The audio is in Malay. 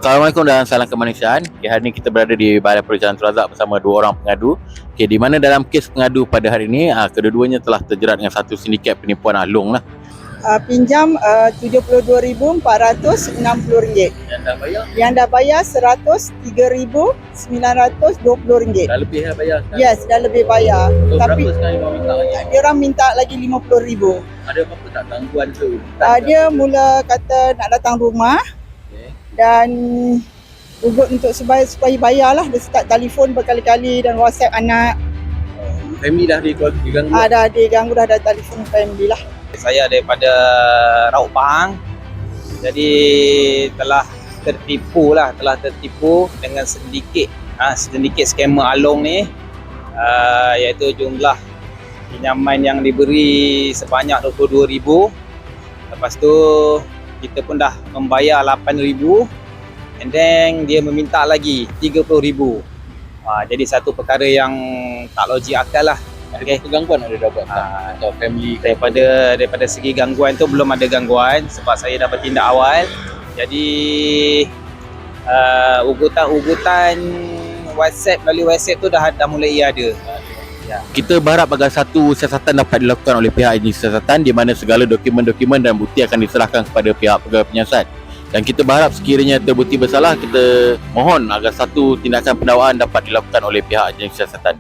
Assalamualaikum dan salam kemanusiaan. Okay, hari ini kita berada di Balai Periksa Razak bersama dua orang pengadu. Okay, di mana dalam kes pengadu pada hari ini, kedua-duanya telah terjerat dengan satu sindiket penipuan alung lah. Pinjam RM72,460. Yang dah bayar? Yang dah bayar RM103,920. Dah lebih dah bayar sekarang? Yes, dah lebih bayar. So, Tapi berapa sekarang yang minta lagi? dia orang minta lagi RM50,000. Ada apa-apa tak gangguan tu? Dia mula kata nak datang rumah. Okay. Dan ugut untuk supaya bayarlah. Dia start telefon berkali-kali dan WhatsApp anak. Family dah diganggu? Dah diganggu, dah ada telefon family lah. Saya daripada Rauk Pahang. Jadi telah tertipu dengan sedikit scammer alung ni, iaitu jumlah pinjaman yang diberi sebanyak RM22,000. Lepas tu kita pun dah membayar RM8,000 and then dia meminta lagi RM30,000. Jadi satu perkara yang tak logik akal lah. Okay. Gangguan ada dah buat atau family? Daripada segi gangguan tu belum ada gangguan sebab saya dah bertindak awal. Jadi ugutan melalui WhatsApp tu dah mulai ada. Ya. Kita berharap agar satu siasatan dapat dilakukan oleh pihak agensi siasatan di mana segala dokumen-dokumen dan bukti akan diserahkan kepada pihak pegawai penyiasat. Dan kita berharap sekiranya terbukti bersalah, kita mohon agar satu tindakan pendakwaan dapat dilakukan oleh pihak agensi siasatan.